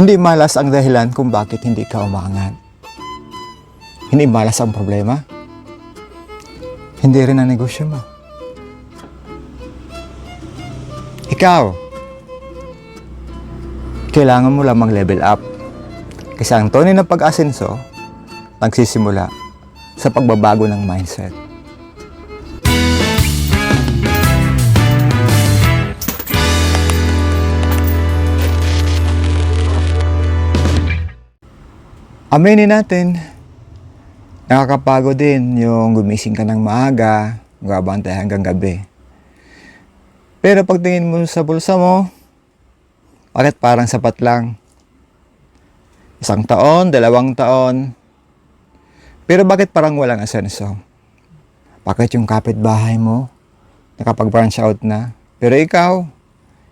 Hindi malas ang dahilan kung bakit hindi ka umaangat. Hindi malas ang problema. Hindi rin ang negosyo mo. Ikaw, kailangan mo lamang level up. Kasi ang tunay na pag-asenso, nagsisimula sa pagbabago ng mindset. Aminin natin, nakakapagod din yung gumising ka ng maaga, gabantay hanggang gabi. Pero pagtingin mo sa bulsa mo, bakit parang sapat lang? 1 taon, 2 taon. Pero bakit parang walang asenso? Bakit yung kapitbahay mo nakapag-branch out na? Pero ikaw,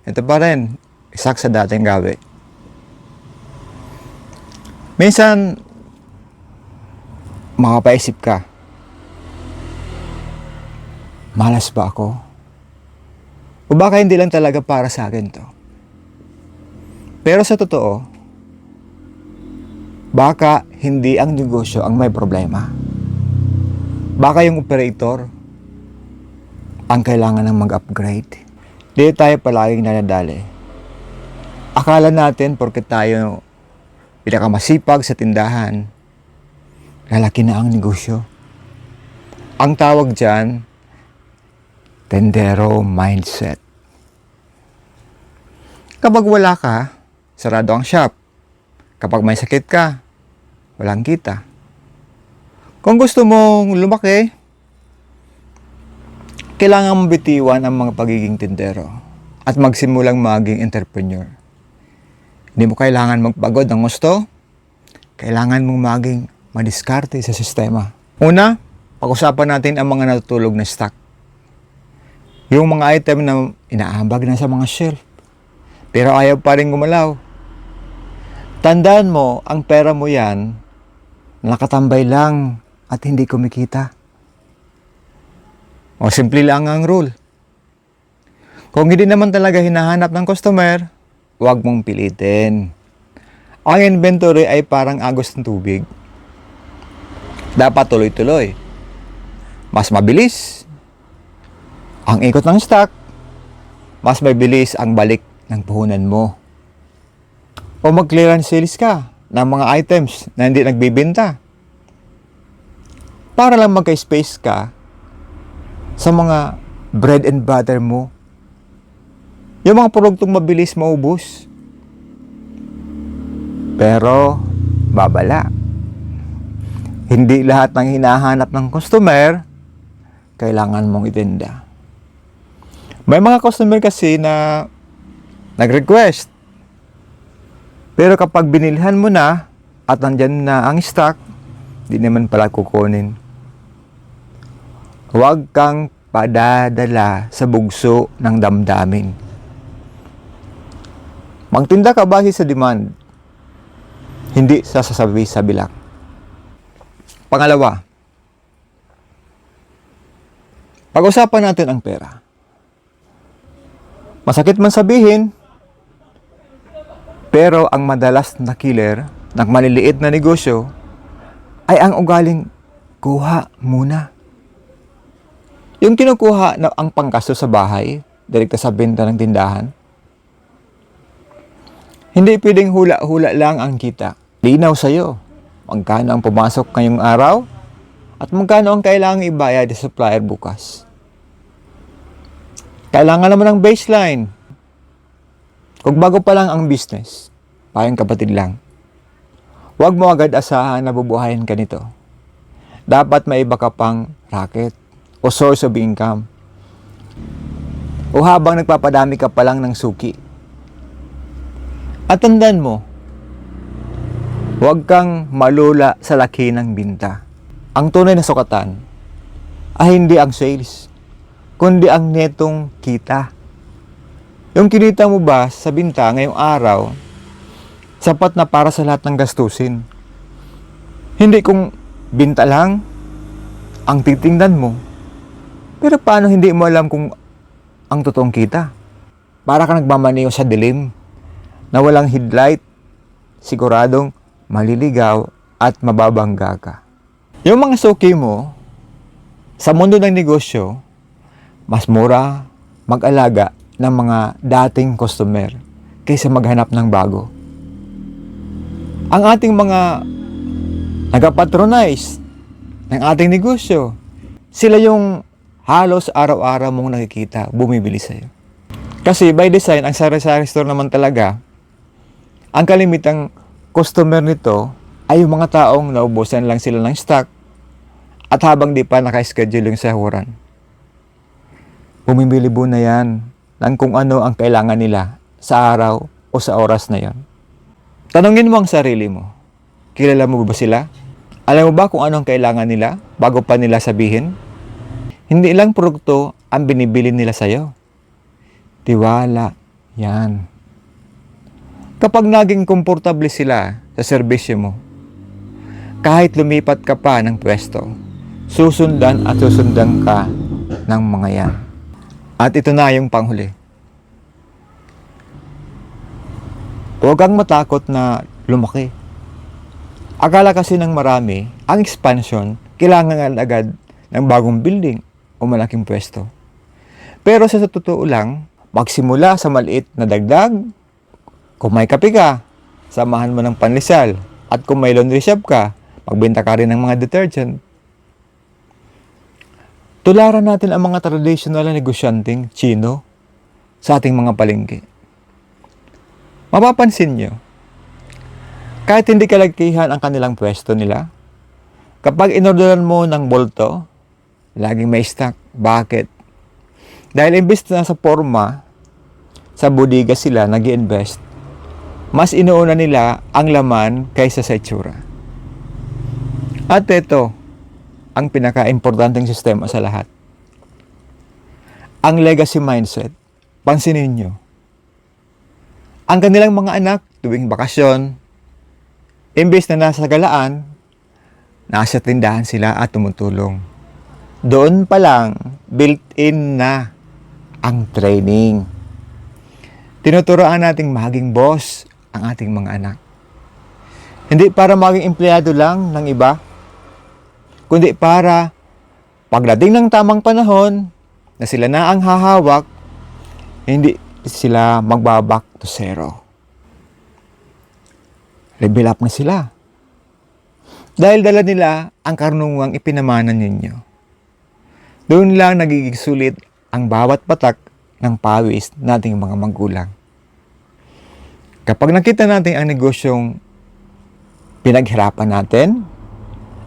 ito pa rin, isak sa dating gawi. Minsan, makapaisip ka, malas ba ako? O baka hindi lang talaga para sa akin to? Pero sa totoo, baka hindi ang negosyo ang may problema. Baka yung operator ang kailangan ng mag-upgrade. Di tayo palaging nanadali. Akala natin porke tayo pinakamasipag sa tindahan, lalaki na ang negosyo. Ang tawag dyan, tendero mindset. Kapag wala ka, sarado ang shop. Kapag may sakit ka, walang kita. Kung gusto mong lumaki, kailangan mong bitiwan ang mga pagiging tendero at magsimulang maging entrepreneur. Hindi mo kailangan magpagod ng gusto. Kailangan mong maging madiskarte sa sistema. Una, pag-usapan natin ang mga natutulog na stock. Yung mga item na inaambag na sa mga shelf. Pero ayaw pa rin gumalaw. Tandaan mo, ang pera mo yan, nakatambay lang at hindi kumikita. O simple lang ang rule. Kung hindi naman talaga hinahanap ng customer, huwag mong pilitin. Ang inventory ay parang agos ng tubig. Dapat tuloy-tuloy. Mas mabilis ang ikot ng stock, mas mabilis ang balik ng puhunan mo. O mag-clearance sales ka ng mga items na hindi nagbibenta. Para lang magka-space ka sa mga bread and butter mo. Yung mga produktong mabilis maubos. Pero, babala. Hindi lahat ng hinahanap ng customer, kailangan mong itinda. May mga customer kasi na nag-request. Pero kapag binilhan mo na at nandyan na ang stock, di naman pala kukunin. Huwag kang padadala sa bugso ng damdamin. Magtinda ka base sa demand, hindi sa sasabi-sabi lang. Pangalawa, pag-usapan natin ang pera. Masakit man sabihin, pero ang madalas na killer ng maliliit na negosyo ay ang ugaling kuha muna. Yung kinukuha na ang pangkaso sa bahay, direkta sa benta ng tindahan, hindi pwedeng hula-hula lang ang kita. Linaw sa'yo, magkano ang pumasok ngayong araw at magkano ang kailangang ibayad sa supplier bukas. Kailangan naman ng baseline. Kung bago pa lang ang business, payong kapatid lang, huwag mo agad asahan na bubuhayin ka nito. Dapat may iba ka pang racket o source of income. O habang nagpapadami ka pa lang ng suki. At tandaan mo, huwag kang malula sa laki ng binta. Ang tunay na sukatan ay hindi ang sales, kundi ang netong kita. Yung kinita mo ba sa binta ngayong araw, sapat na para sa lahat ng gastusin. Hindi kung binta lang ang titingnan mo. Pero paano hindi mo alam kung ang totoong kita? Para ka nagmamaneho sa dilim na walang headlight siguradong maliligaw at mababangga ka. Yung mga suki mo sa mundo ng negosyo, mas mura mag-alaga ng mga dating customer kaysa maghanap ng bago. Ang ating mga nag-patronize ng ating negosyo, sila yung halos araw-araw mong nakikita, bumibili sa'yo. Kasi by design, ang sari-sari store naman talaga, ang kalimitang customer nito ay yung mga taong naubusan lang sila ng stock at habang di pa naka-schedule yung sahuran. Bumibili po na yan ng kung ano ang kailangan nila sa araw o sa oras na yon. Tanungin mo ang sarili mo, kilala mo ba sila? Alam mo ba kung ano ang kailangan nila bago pa nila sabihin? Hindi lang produkto ang binibili nila sa'yo. Tiwala yan. Kapag naging komportable sila sa serbisyo mo, kahit lumipat ka pa ng pwesto, susundan at susundan ka ng mga yan. At ito na yung panghuli. Huwag kang matakot na lumaki. Akala kasi ng marami, ang expansion, kailangan agad ng bagong building o malaking pwesto. Pero sa totoo lang, magsimula sa maliit na dagdag. Kung may kape ka, samahan mo ng panlisal. At kung may laundry shop ka, magbenta ka rin ng mga detergent. Tularan natin ang mga traditional na negosyanteng Chino sa ating mga palengke. Mapapansin nyo, kahit hindi kalakihan ang kanilang pwesto nila, kapag inorderan mo ng bolto, laging may stock. Bakit? Dahil imbes na sa forma, sa bodega sila nag-i-invest, mas inuuna nila ang laman kaysa sa itsura. At ito, ang pinaka-importanteng sistema sa lahat. Ang legacy mindset. Pansinin nyo. Ang kanilang mga anak tuwing bakasyon, imbes na nasa galaan, nasa tindahan sila at tumutulong. Doon pa lang, built-in na ang training. Tinuturoan nating maging boss ang ating mga anak. Hindi para maging empleyado lang ng iba, kundi para pagdating ng tamang panahon na sila na ang hahawak, hindi sila magbabak to zero. Level up na sila. Dahil dala nila ang karunungang ipinamanan ninyo. Doon lang nagiging sulit ang bawat patak ng pawis nating mga magulang. Kapag nakita natin ang negosyong pinaghirapan natin,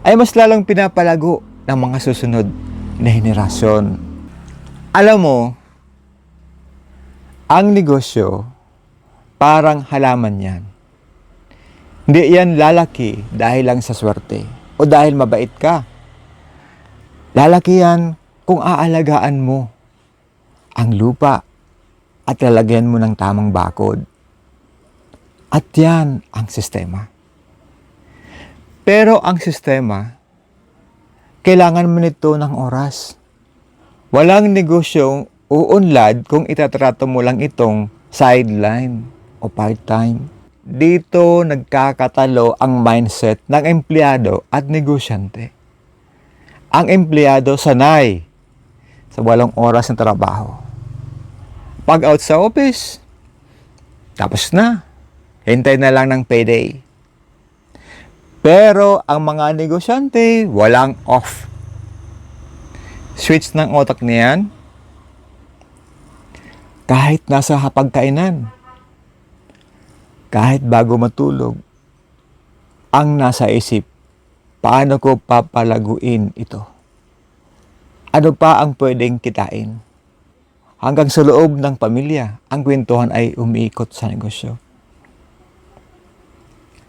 ay mas lalong pinapalago ng mga susunod na henerasyon. Alam mo, ang negosyo parang halaman yan. Hindi yan lalaki dahil lang sa swerte o dahil mabait ka. Lalaki yan kung aalagaan mo ang lupa at lalagyan mo ng tamang bakod. At yan ang sistema. Pero ang sistema, kailangan mo nito ng oras. Walang negosyong uunlad kung itatrato mo lang itong sideline o part-time. Dito nagkakatalo ang mindset ng empleyado at negosyante. Ang empleyado sanay sa 8 oras ng trabaho. Pag out sa office, tapos na. Hintay na lang ng payday. Pero ang mga negosyante, walang off. Switch ng otak niyan, kahit nasa hapagkainan, kahit bago matulog, ang nasa isip, paano ko papalaguin ito? Ano pa ang pwedeng kitain? Hanggang sa loob ng pamilya, ang kwentuhan ay umiikot sa negosyo.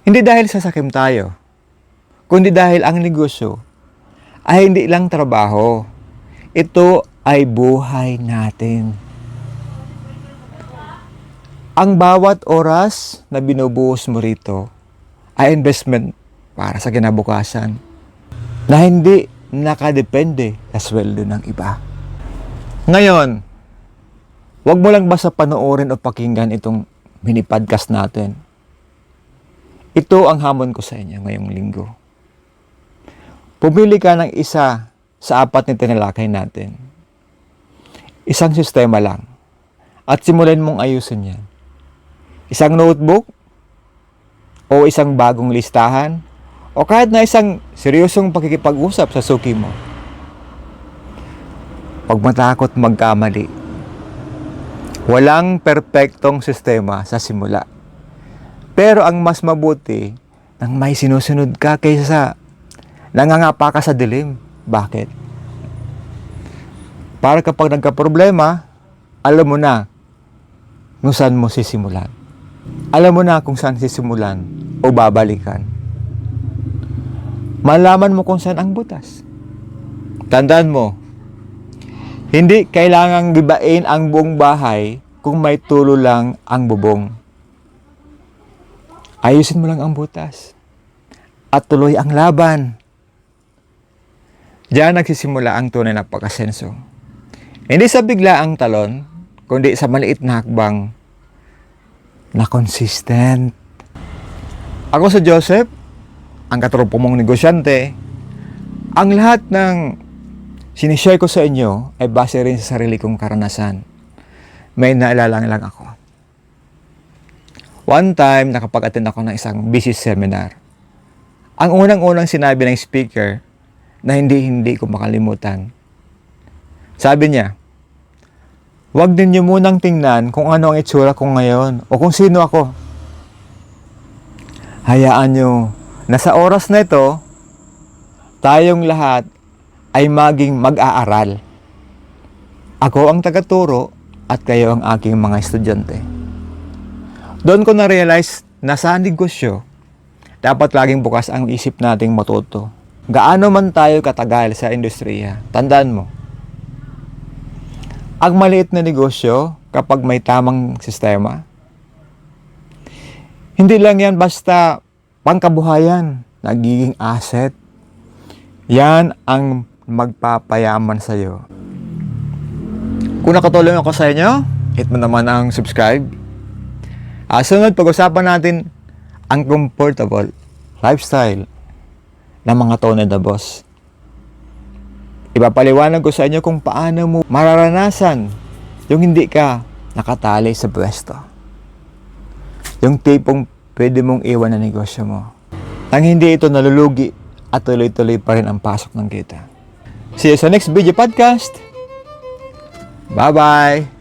Hindi dahil sasakim tayo, kundi dahil ang negosyo ay hindi lang trabaho. Ito ay buhay natin. Ang bawat oras na binubuhos mo rito ay investment para sa kinabukasan na hindi nakadepende sa sweldo ng iba. Ngayon, huwag mo lang basta panoorin o pakinggan itong mini podcast natin. Ito ang hamon ko sa inyo ngayong linggo. Pumili ka ng isa sa 4 na tinalakay natin. Isang sistema lang. At simulan mong ayusin yan. Isang notebook, o isang bagong listahan, o kahit na isang seryosong pakikipag-usap sa suki mo. Huwag matakot magkamali. Walang perpektong sistema sa simula. Pero ang mas mabuti, nang may sinusunod ka kaysa sa nangangapa ka sa dilim. Bakit? Para kapag nagka-problema, alam mo na kung saan mo sisimulan. Alam mo na kung saan sisimulan o babalikan. Malaman mo kung saan ang butas. Tandaan mo, hindi kailangang gibain ang buong bahay kung may tulo lang ang bubong. Ayusin mo lang ang butas at tuloy ang laban. Diyan nagsisimula ang tunay na pag-asenso. Hindi sa biglaang talon, kundi sa maliit na hakbang na consistent. Ako sa Joseph, ang katrupo mong negosyante. Ang lahat ng sinishare ko sa inyo ay base rin sa sarili kong karanasan. May naalala lang ako. One time, nakapag-attend ako ng isang business seminar. Ang unang-unang sinabi ng speaker na hindi ko makalimutan. Sabi niya, "Huwag ninyo munang tingnan kung ano ang itsura ko ngayon o kung sino ako. Hayaan nyo na sa oras na ito, tayong lahat ay maging mag-aaral. Ako ang tagaturo at kayo ang aking mga estudyante." Doon ko na-realize na sa negosyo, dapat laging bukas ang isip nating matuto. Gaano man tayo katagal sa industriya, tandaan mo, ang maliit na negosyo, kapag may tamang sistema, hindi lang yan basta pangkabuhayan, nagiging asset. Yan ang magpapayaman sa'yo. Kung nakatulong ako sa inyo, hit mo naman ang subscribe. Sunod, pag-usapan natin ang comfortable lifestyle ng mga tunay na boss. Ipapaliwanag ko sa inyo kung paano mo mararanasan yung hindi ka nakatali sa pwesto. Yung tipong pwede mong iwan na negosyo mo. Nang hindi ito nalulugi at tuloy-tuloy pa rin ang pasok ng kita. See you sa next video podcast. Bye-bye!